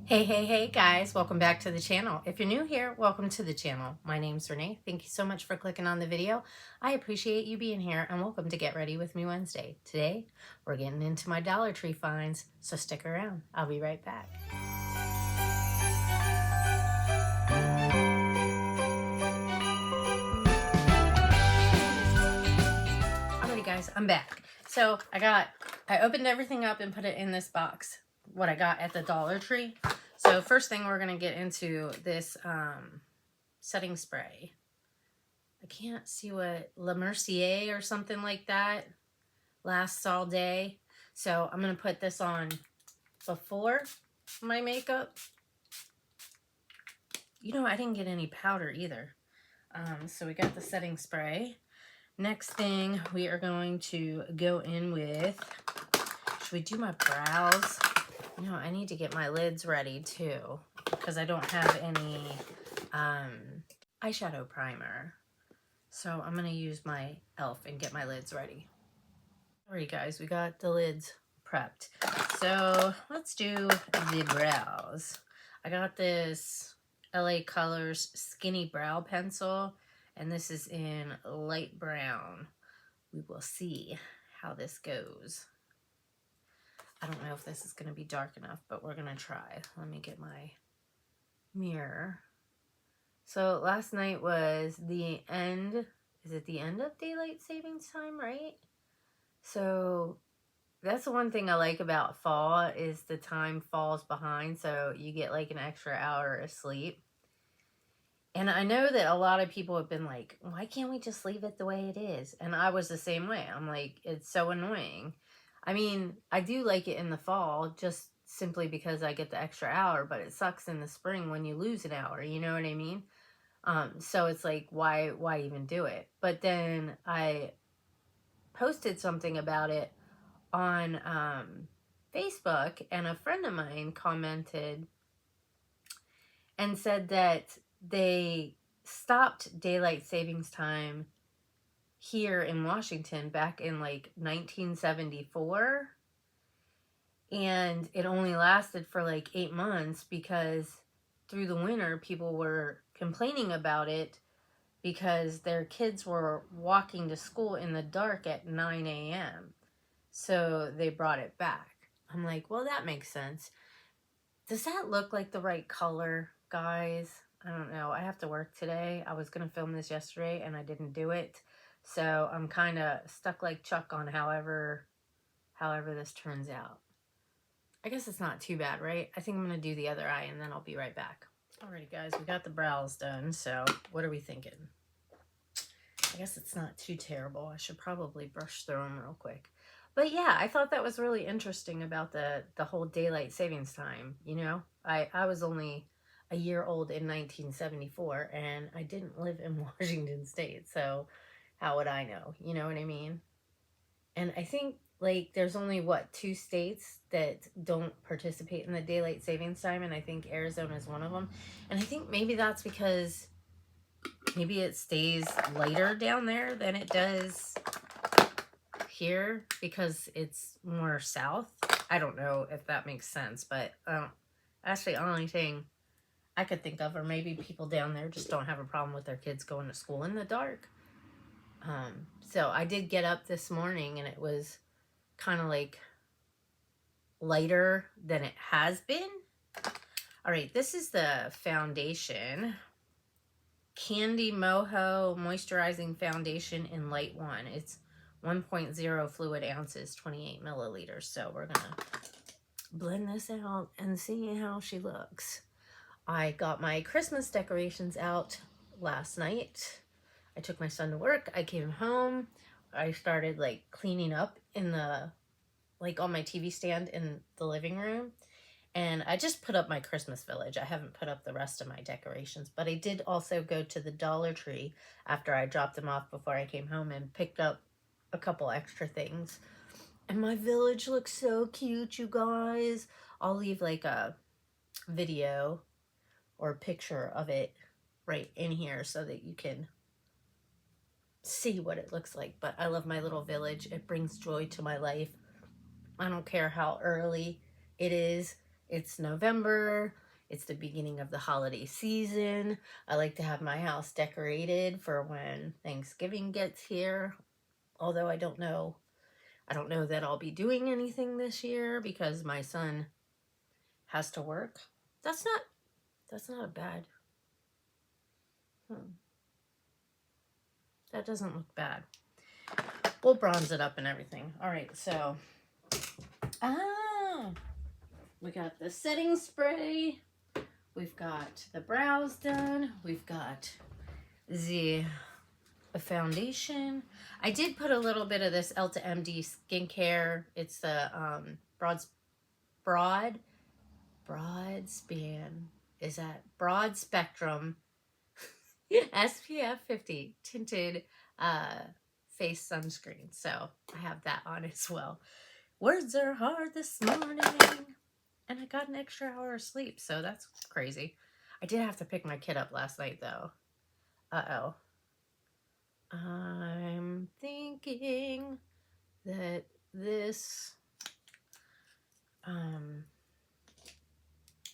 Hey guys, welcome back to the channel. If you're new here, welcome to the channel. My name's Renee. Thank you so much for clicking on the video. I appreciate you being here and welcome to Get Ready With Me Wednesday. Today, we're getting into my Dollar Tree finds, so stick around. I'll be right back. Alrighty guys, I'm back. So I opened everything up and put it in this box, what I got at the Dollar Tree. So first thing, we're going to get into this setting spray. I can't see what, La Mercier or something like that, lasts all day. So I'm going to put this on before my makeup. You know, I didn't get any powder either. So we got the setting spray. Next thing we are going to go in with, should we do my brows? No, I need to get my lids ready too, because I don't have any eyeshadow primer. So I'm going to use my e.l.f. and get my lids ready. Alright guys, we got the lids prepped. So let's do the brows. I got this LA Colors Skinny Brow Pencil, and this is in light brown. We will see how this goes. I don't know if this is going to be dark enough, but we're going to try. Let me get my mirror. So last night was the end, is it the end of daylight savings time, right? So that's the one thing I like about fall is the time falls behind, so you get like an extra hour of sleep. And I know that a lot of people have been like, why can't we just leave it the way it is? And I was the same way. I'm like, it's so annoying. I mean, I do like it in the fall just simply because I get the extra hour, but it sucks in the spring when you lose an hour, you know what I mean? So it's like, why even do it? But then I posted something about it on Facebook, and a friend of mine commented and said that they stopped daylight savings time here in Washington back in like 1974, and it only lasted for like 8 months because through the winter people were complaining about it because their kids were walking to school in the dark at 9 a.m. So they brought it back. I'm like, well, that makes sense. Does that look like the right color, guys? I don't know. I have to work today. I was going to film this yesterday and I didn't do it. So I'm kind of stuck like Chuck on however this turns out. I guess it's not too bad, right? I think I'm going to do the other eye and then I'll be right back. Alrighty guys, we got the brows done. So what are we thinking? I guess it's not too terrible. I should probably brush through them real quick. But yeah, I thought that was really interesting about the whole daylight savings time. You know, I was only a year old in 1974 and I didn't live in Washington State. So how would I know? You know what I mean? And I think like there's only what, 2 states that don't participate in the daylight savings time, and I think Arizona is one of them. And I think maybe that's because maybe it stays later down there than it does here because it's more south. I don't know if that makes sense, but that's the only thing I could think of. Or maybe people down there just don't have a problem with their kids going to school in the dark. So I did get up this morning and it was kind of like lighter than it has been. All right, this is the foundation. Candy Moho Moisturizing Foundation in Light 1. It's 1.0 fluid ounces, 28 milliliters. So we're going to blend this out and see how she looks. I got my Christmas decorations out last night. I took my son to work. I came home. I started like cleaning up in the, like on my TV stand in the living room. And I just put up my Christmas village. I haven't put up the rest of my decorations. But I did also go to the Dollar Tree after I dropped them off before I came home and picked up a couple extra things. And my village looks so cute, you guys. I'll leave like a video or a picture of it right in here so that you can see what it looks like. But I love my little village. It brings joy to my life. I don't care how early it is. It's November. It's the beginning of the holiday season. I like to have my house decorated for when Thanksgiving gets here. Although I don't know that I'll be doing anything this year because my son has to work. That's not a bad. That doesn't look bad. We'll bronze it up and everything. All right, so we got the setting spray. We've got the brows done. We've got the foundation. I did put a little bit of this Elta MD skincare. It's the broad spectrum SPF 50 tinted face sunscreen. So I have that on as well. Words are hard this morning, and I got an extra hour of sleep, so that's crazy. I did have to pick my kid up last night though. Uh-oh. I'm thinking that this,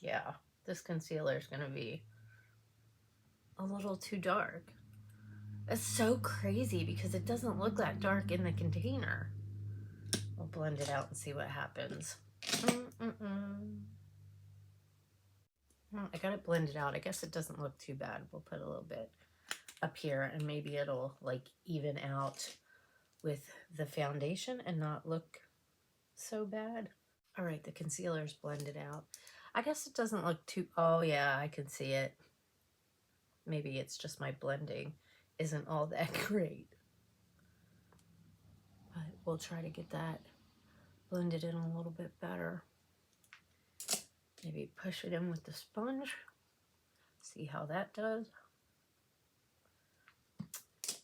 yeah, this concealer is going to be a little too dark. It's so crazy because it doesn't look that dark in the container. We'll blend it out and see what happens. Well, I got it blended out. I guess it doesn't look too bad. We'll put a little bit up here and maybe it'll like even out with the foundation and not look so bad. All right, the concealer's blended out. I guess it doesn't look too, oh yeah, I can see it. Maybe it's just my blending isn't all that great. But we'll try to get that blended in a little bit better. Maybe push it in with the sponge. See how that does.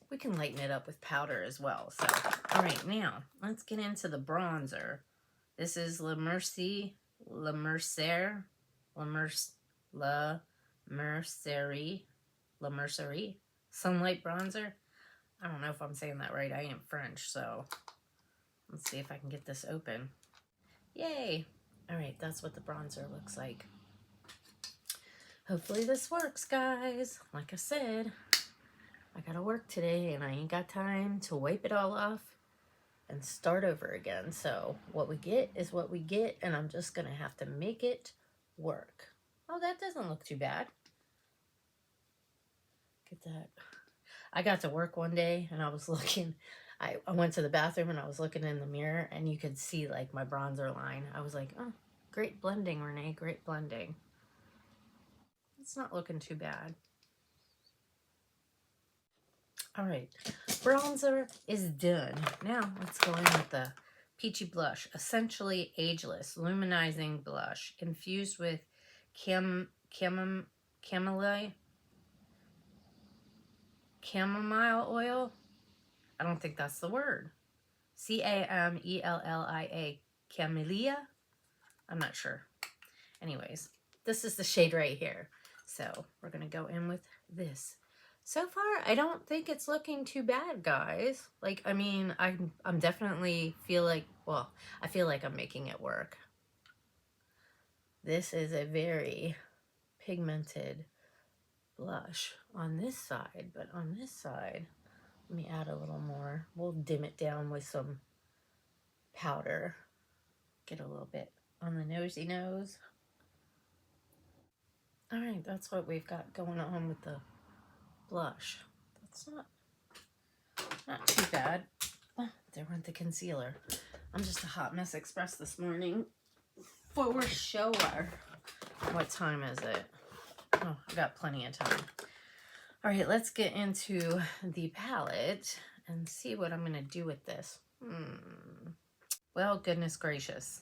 We can lighten it up with powder as well. So, all right, now let's get into the bronzer. This is La Mercerie Sunlight Bronzer. I don't know if I'm saying that right. I am French, so let's see if I can get this open. Yay! All right, that's what the bronzer looks like. Hopefully this works, guys. Like I said, I gotta work today and I ain't got time to wipe it all off and start over again. So what we get is what we get, and I'm just gonna have to make it work. Oh, that doesn't look too bad. Get that. I got to work one day and I was looking, I went to the bathroom and I was looking in the mirror and you could see like my bronzer line. I was like, oh, great blending, Renee, great blending. It's not looking too bad. All right, bronzer is done. Now let's go in with the Peachy Blush, Essentially Ageless Luminizing Blush, infused with chamomile oil. I don't think that's the word. C-A-M-E-L-L-I-A, camellia. I'm not sure. Anyways, this is the shade right here. So we're gonna go in with this. So far, I don't think it's looking too bad, guys. Like, I mean, I'm definitely feel like, well, I feel like I'm making it work. This is a very pigmented blush on this side, but on this side, let me add a little more. We'll dim it down with some powder. Get a little bit on the nosy nose. All right, that's what we've got going on with the blush. That's not too bad. Oh, there went the concealer. I'm just a hot mess express this morning for sure. What time is it? Oh, I got plenty of time. All right, let's get into the palette and see what I'm gonna do with this. Well, goodness gracious.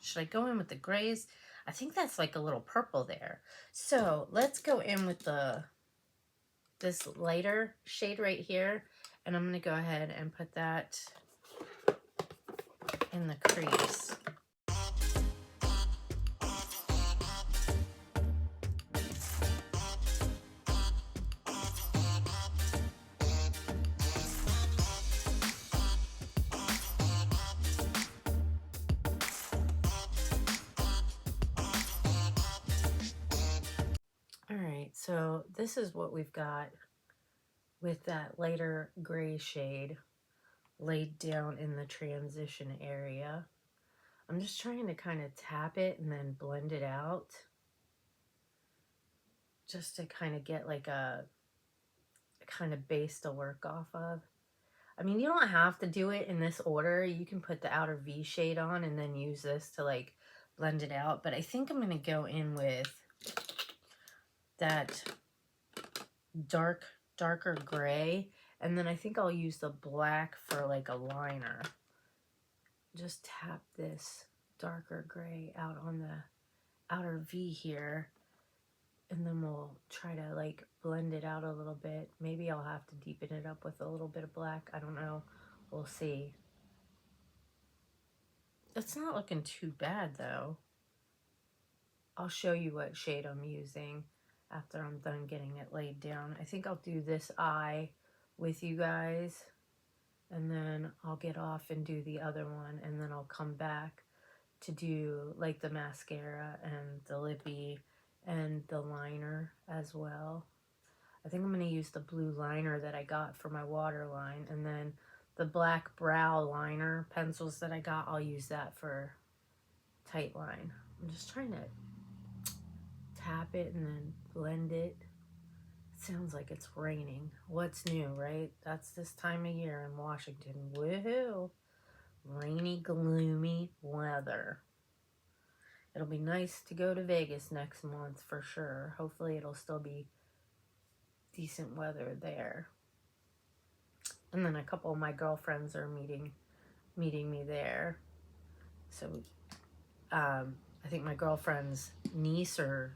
Should I go in with the grays? I think that's like a little purple there. So let's go in with this lighter shade right here. And I'm gonna go ahead and put that in the crease. So this is what we've got with that lighter gray shade laid down in the transition area. I'm just trying to kind of tap it and then blend it out, just to kind of get like a kind of base to work off of. I mean, you don't have to do it in this order. You can put the outer V shade on and then use this to like blend it out. But I think I'm going to go in with that darker gray. And then I think I'll use the black for like a liner. Just tap this darker gray out on the outer V here. And then we'll try to like blend it out a little bit. Maybe I'll have to deepen it up with a little bit of black. I don't know. We'll see. It's not looking too bad though. I'll show you what shade I'm using after I'm done getting it laid down. I think I'll do this eye with you guys, and then I'll get off and do the other one, and then I'll come back to do like the mascara and the lippy and the liner as well. I think I'm going to use the blue liner that I got for my waterline, and then the black brow liner pencils that I got, I'll use that for tight line. I'm just trying to tap it and then blend it. It sounds like it's raining. What's new, right? That's this time of year in Washington. Woohoo! Rainy, gloomy weather. It'll be nice to go to Vegas next month for sure. Hopefully it'll still be decent weather there. And then a couple of my girlfriends are meeting me there. So I think my girlfriend's niece, or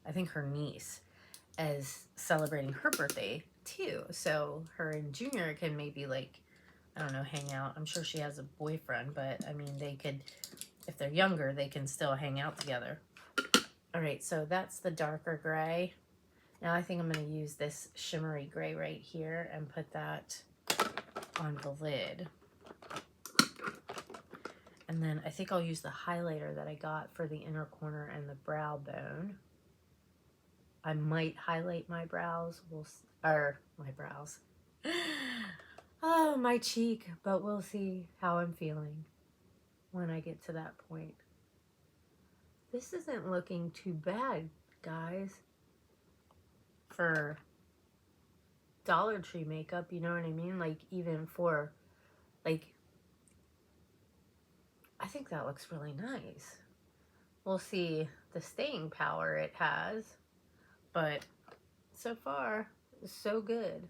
I think her niece, is celebrating her birthday too. So her and Junior can maybe like, I don't know, hang out. I'm sure she has a boyfriend, but I mean, they could, if they're younger, they can still hang out together. All right, so that's the darker gray. Now I think I'm going to use this shimmery gray right here and put that on the lid. And then I think I'll use the highlighter that I got for the inner corner and the brow bone. I might highlight my brows, my brows. Oh, my cheek, but we'll see how I'm feeling when I get to that point. This isn't looking too bad, guys, for Dollar Tree makeup, you know what I mean? Like, even for, like, I think that looks really nice. We'll see the staying power it has, but so far, so good.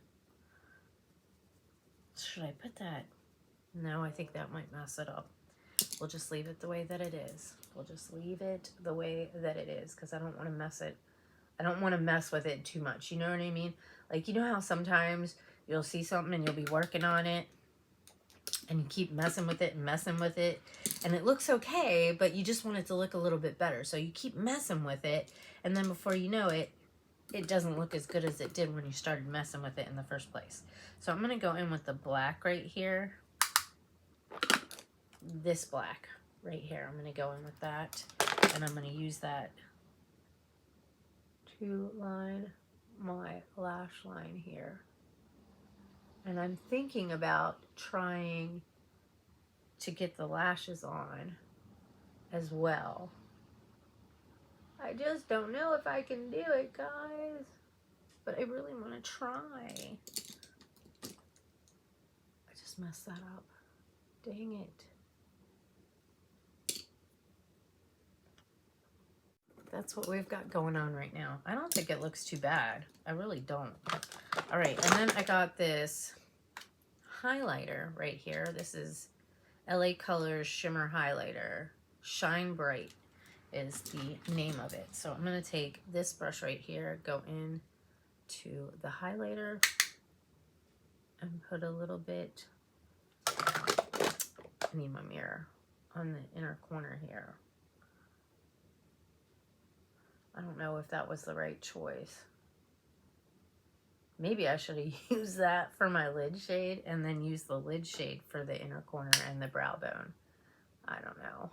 Should I put that? No, I think that might mess it up. We'll just leave it the way that it is. We'll just leave it the way that it is, because I don't want to mess it. I don't want to mess with it too much. You know what I mean? Like, you know how sometimes you'll see something and you'll be working on it and you keep messing with it and it looks okay, but you just want it to look a little bit better. So you keep messing with it, and then before you know it, it doesn't look as good as it did when you started messing with it in the first place. So I'm going to go in with the black right here. This black right here. I'm going to go in with that, and I'm going to use that to line my lash line here. And I'm thinking about trying to get the lashes on as well. I just don't know if I can do it, guys, but I really want to try. I just messed that up. Dang it. That's what we've got going on right now. I don't think it looks too bad. I really don't. All right, and then I got this highlighter right here. This is LA Colors Shimmer Highlighter. Shine Bright is the name of it. So I'm going to take this brush right here, go in to the highlighter, and put a little bit, I need my mirror, on the inner corner here. I don't know if that was the right choice. Maybe I should have used that for my lid shade and then use the lid shade for the inner corner and the brow bone. I don't know.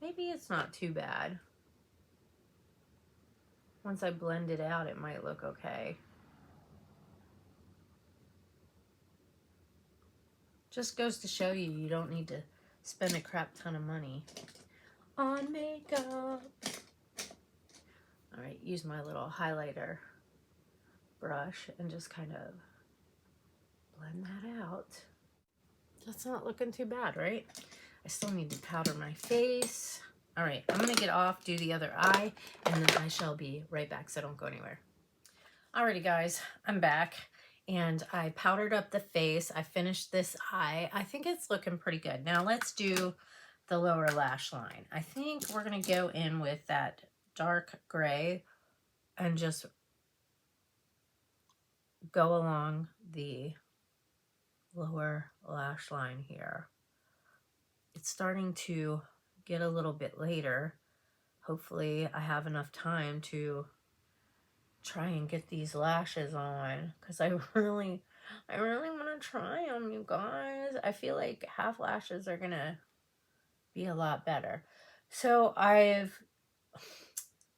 Maybe it's not too bad. Once I blend it out, it might look okay. Just goes to show you, you don't need to spend a crap ton of money on makeup. All right, use my little highlighter brush and just kind of blend that out. That's not looking too bad, right? I still need to powder my face. All right, I'm gonna get off, do the other eye, and then I shall be right back, so don't go anywhere. Alrighty guys, I'm back, and I powdered up the face. I finished this eye. I think it's looking pretty good. Now let's do the lower lash line. I think we're gonna go in with that dark gray and just go along the lower lash line here. It's starting to get a little bit later. Hopefully I have enough time to try and get these lashes on, because I really want to try them, you guys. I feel like half lashes are gonna be a lot better. So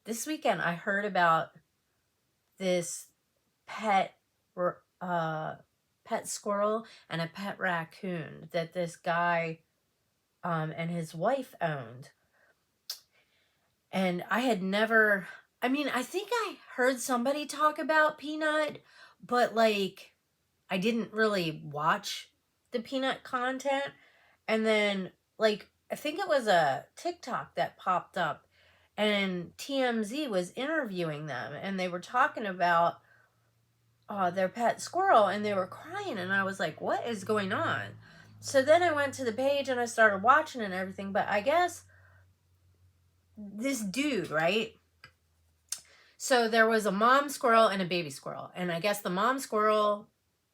this weekend I heard about this pet squirrel and a pet raccoon that this guy and his wife owned. And I had never, I mean, I think I heard somebody talk about Peanut, but like I didn't really watch the Peanut content. And then like I think it was a TikTok that popped up and TMZ was interviewing them, and they were talking about their pet squirrel, and they were crying, and I was like, what is going on? So then I went to the page and I started watching and everything, but I guess this dude, right? So there was a mom squirrel and a baby squirrel, and I guess the mom squirrel,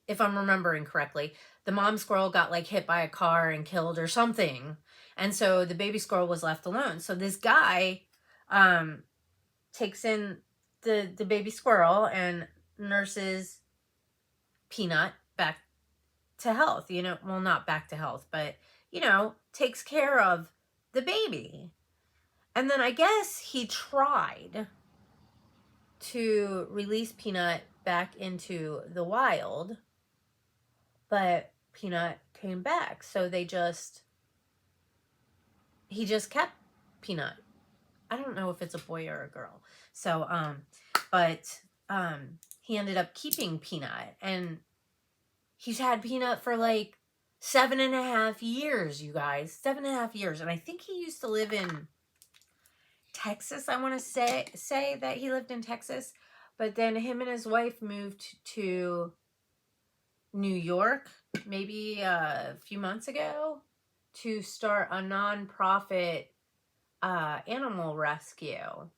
if I'm remembering correctly, the mom squirrel got like hit by a car and killed or something, and so the baby squirrel was left alone. So this guy takes in the baby squirrel and nurses Peanut back to health, you know, well, not back to health, but, you know, takes care of the baby. And then I guess he tried to release Peanut back into the wild, but Peanut came back. So he just kept Peanut. I don't know if it's a boy or a girl. So, he ended up keeping Peanut, and he's had Peanut for like 7.5 years, you guys. 7.5 years. And I think he used to live in Texas. I want to say that he lived in Texas, but then him and his wife moved to New York maybe a few months ago to start a nonprofit animal rescue.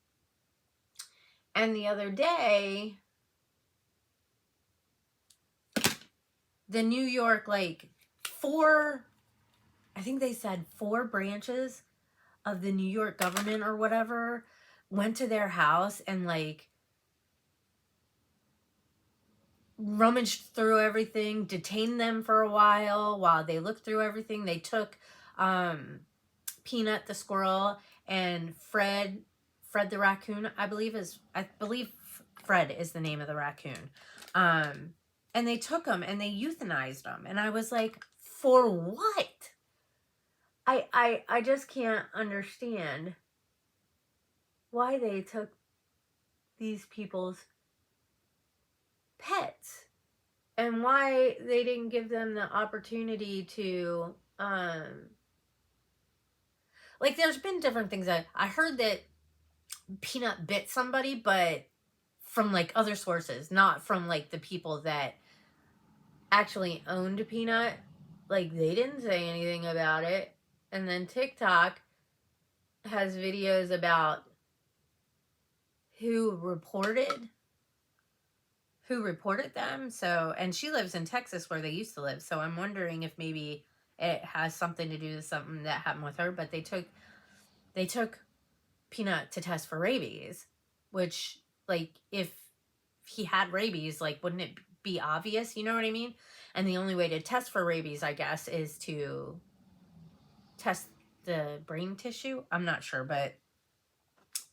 And the other day, the New York, like I think they said 4 branches of the New York government or whatever went to their house and like rummaged through everything, detained them for a while they looked through everything. They took Peanut the squirrel and Fred the raccoon, I believe Fred is the name of the raccoon. And they took them and they euthanized them. And I was like, for what? I just can't understand why they took these people's pets and why they didn't give them the opportunity to, like, there's been different things. I heard that Peanut bit somebody, but from like other sources, not from like the people that actually owned Peanut. Like, they didn't say anything about it. And then TikTok has videos about who reported them. So, and she lives in Texas where they used to live. So I'm wondering if maybe it has something to do with something that happened with her. But they took Peanut to test for rabies, which, like, if he had rabies, like, wouldn't it be obvious? You know what I mean? And the only way to test for rabies, I guess, is to test the brain tissue. I'm not sure, but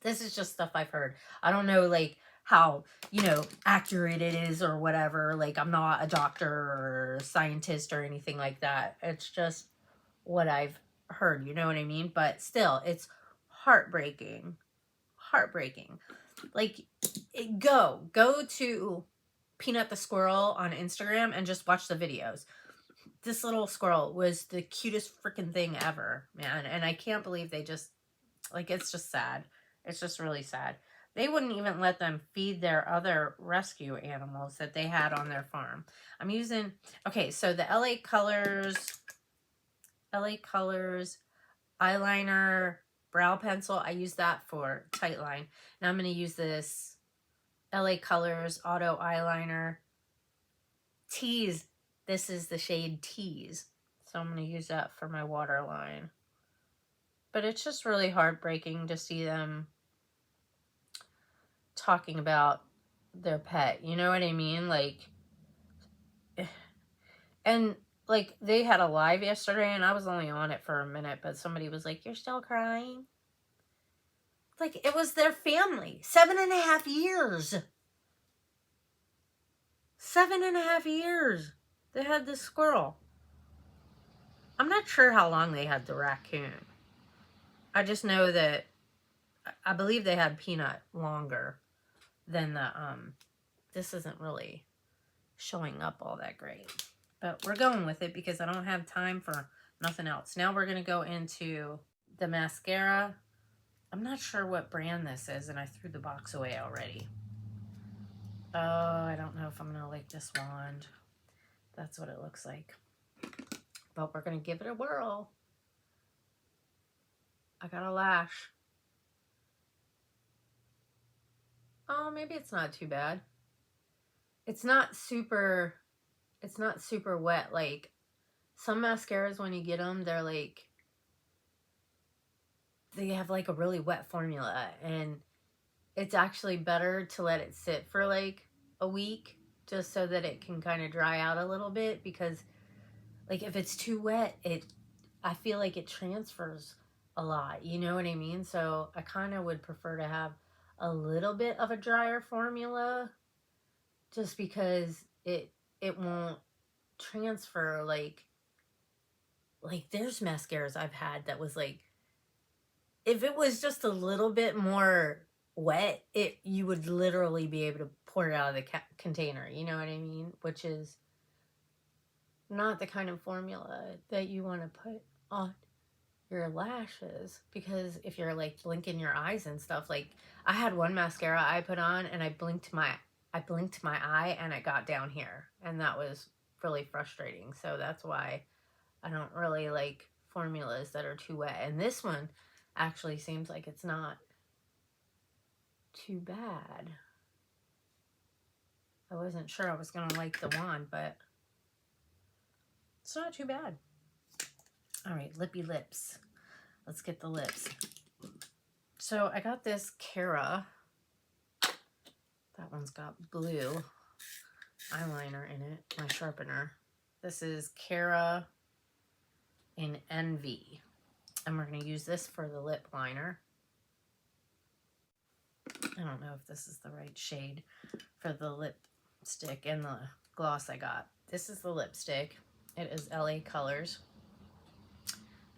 This is just stuff I've heard. I don't know, like, how, you know, accurate it is or whatever. Like, I'm not a doctor or a scientist or anything like that. It's just what I've heard, you know what I mean? But still, it's heartbreaking. Heartbreaking. Like, go to Peanut the Squirrel on Instagram and just watch the videos. This little squirrel was the cutest freaking thing ever, man. And I can't believe they just, like, it's just sad. It's just really sad. They wouldn't even let them feed their other rescue animals that they had on their farm. I'm using, okay, so the LA Colors eyeliner brow pencil. I use that for tight line. Now I'm going to use this LA Colors auto eyeliner. Tease. This is the shade Tease. So I'm going to use that for my waterline. But it's just really heartbreaking to see them talking about their pet. You know what I mean? Like, and like they had a live yesterday and I was only on it for a minute, but somebody was like, "You're still crying?" Like, it was their family. 7.5 years. 7.5 years. They had this squirrel. I'm not sure how long they had the raccoon. I just know that I believe they had Peanut longer than the, this isn't really showing up all that great. But we're going with it because I don't have time for nothing else. Now we're going to go into the mascara. I'm not sure what brand this is, and I threw the box away already. Oh, I don't know if I'm going to like this wand. That's what it looks like. But we're going to give it a whirl. I got a lash. Oh, maybe it's not too bad. It's not super wet. Like, some mascaras, when you get them, they're like, they have like a really wet formula, and it's actually better to let it sit for like a week just so that it can kind of dry out a little bit, because like if it's too wet, I feel like it transfers a lot, you know what I mean? So I kind of would prefer to have a little bit of a drier formula, just because it won't transfer. Like there's mascaras I've had that was like, if it was just a little bit more wet, you would literally be able to pour it out of the container, you know what I mean? Which is not the kind of formula that you want to put on your lashes, because if you're like blinking your eyes and stuff, like I had one mascara I put on and I blinked my eye and it got down here, and that was really frustrating. So that's why I don't really like formulas that are too wet. And this one actually seems like it's not too bad. I wasn't sure I was gonna like the wand, but it's not too bad. All right, lippy lips. Let's get the lips. So I got this Cara. That one's got blue eyeliner in it, my sharpener. This is Cara in Envy. And we're going to use this for the lip liner. I don't know if this is the right shade for the lipstick and the gloss I got. This is the lipstick. It is LA Colors.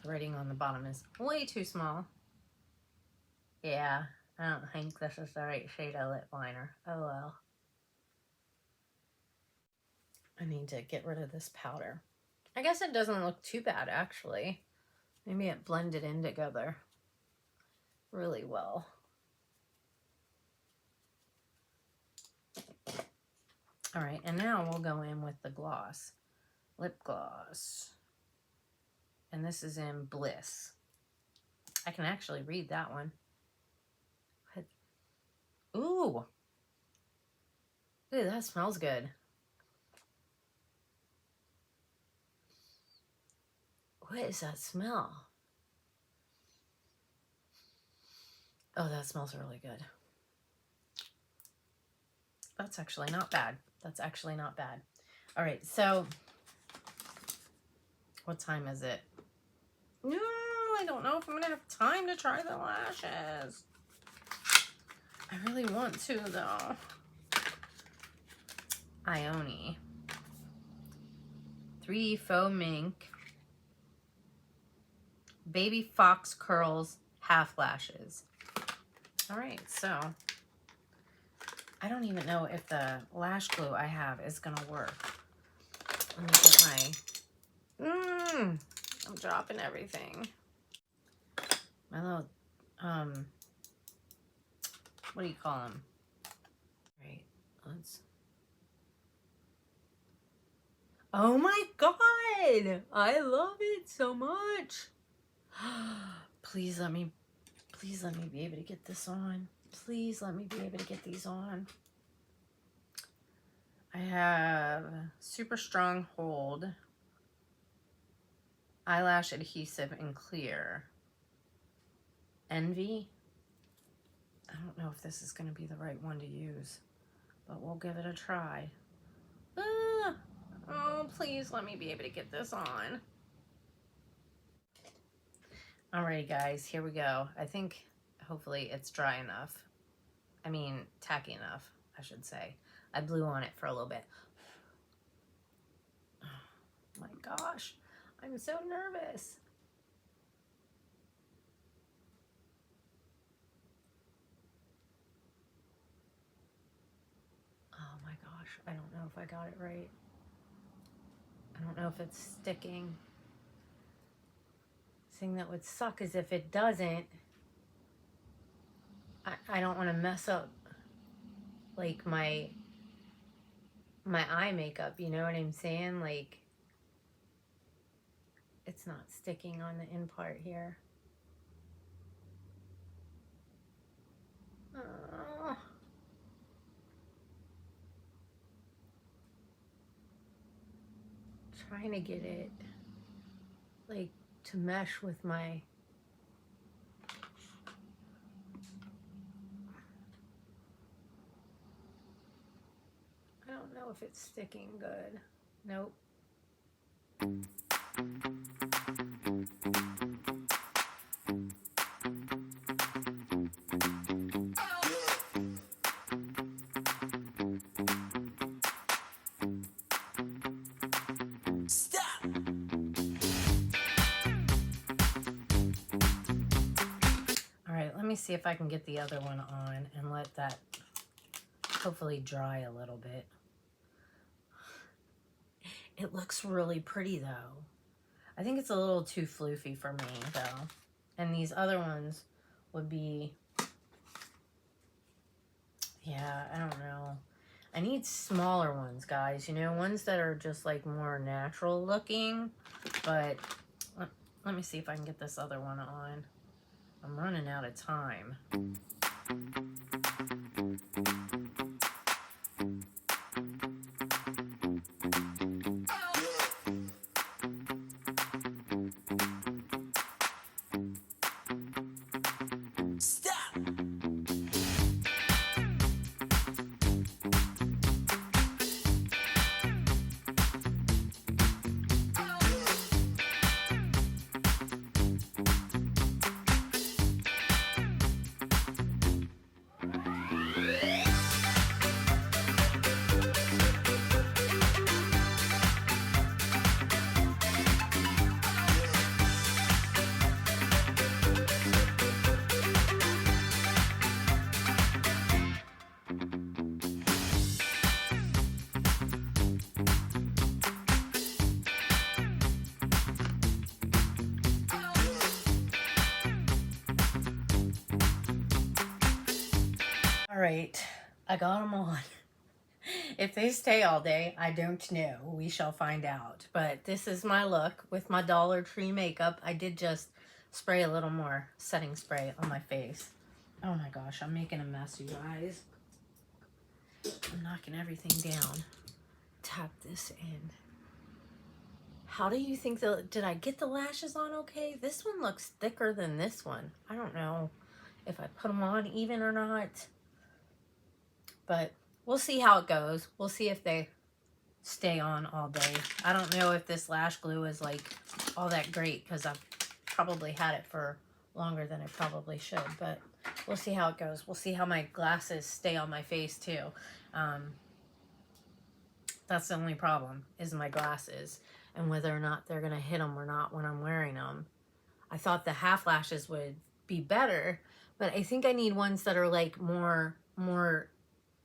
The writing on the bottom is way too small. Yeah, I don't think this is the right shade of lip liner. Oh well. I need to get rid of this powder. I guess it doesn't look too bad, actually. Maybe it blended in together really well. All right, and now we'll go in with the gloss. Lip gloss. And this is in Bliss. I can actually read that one. Ooh. Ooh, that smells good. What is that smell? Oh, that smells really good. That's actually not bad. That's actually not bad. All right, so what time is it? No, I don't know if I'm gonna have time to try the lashes. I really want to though. Ione. 3 Faux Mink. Baby Fox Curls Half Lashes. All right, so I don't even know if the lash glue I have is gonna work. Let me get my, I'm dropping everything. My little, what do you call them? All right, let's, oh my God, I love it so much. Please let me be able to get this on. Please let me be able to get these on. I have Super Strong Hold, Eyelash Adhesive in Clear, Envy. I don't know if this is going to be the right one to use, but we'll give it a try. Ah, oh, please let me be able to get this on. Alrighty guys, here we go. I think hopefully it's dry enough. I mean, tacky enough, I should say. I blew on it for a little bit. Oh my gosh, I'm so nervous. Oh my gosh, I don't know if I got it right. I don't know if it's sticking. Thing that would suck is if it doesn't, I don't want to mess up like my eye makeup, you know what I'm saying? Like, it's not sticking on the in part here. Oh. Trying to get it like to mesh with my, I don't know if it's sticking good. Nope. Let me see if I can get the other one on and let that hopefully dry a little bit. It looks really pretty though. I think it's a little too floofy for me though. And these other ones would be, yeah, I don't know. I need smaller ones, guys, you know, ones that are just like more natural looking. But let me see if I can get this other one on. I'm running out of time. Stop. Right, I got them on. If they stay all day, I don't know. We shall find out. But this is my look with my Dollar Tree makeup. I did just spray a little more setting spray on my face. Oh my gosh, I'm making a mess, you guys. I'm knocking everything down. Tap this in. How do you think did I get the lashes on okay? This one looks thicker than this one. I don't know if I put them on even or not. But we'll see how it goes. We'll see if they stay on all day. I don't know if this lash glue is like all that great because I've probably had it for longer than I probably should. But we'll see how it goes. We'll see how my glasses stay on my face too. That's the only problem, is my glasses and whether or not they're going to hit them or not when I'm wearing them. I thought the half lashes would be better, but I think I need ones that are like more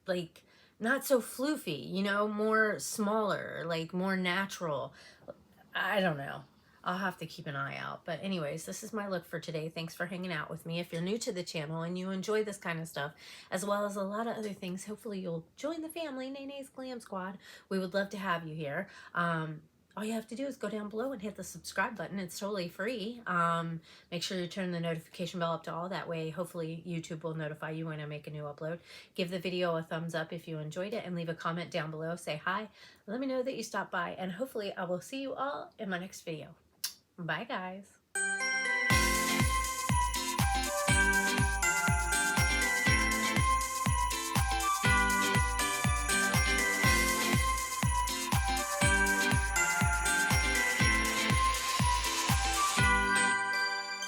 like not so floofy, you know, more smaller, like more natural. I don't know. I'll have to keep an eye out. But anyways, this is my look for today. Thanks for hanging out with me. If you're new to the channel and you enjoy this kind of stuff, as well as a lot of other things, hopefully you'll join the family, Nene's Glam Squad. We would love to have you here. All you have to do is go down below and hit the subscribe button. It's totally free. Make sure you turn the notification bell up to all. That way, hopefully, YouTube will notify you when I make a new upload. Give the video a thumbs up if you enjoyed it and leave a comment down below. Say hi. Let me know that you stopped by, and hopefully I will see you all in my next video. Bye, guys.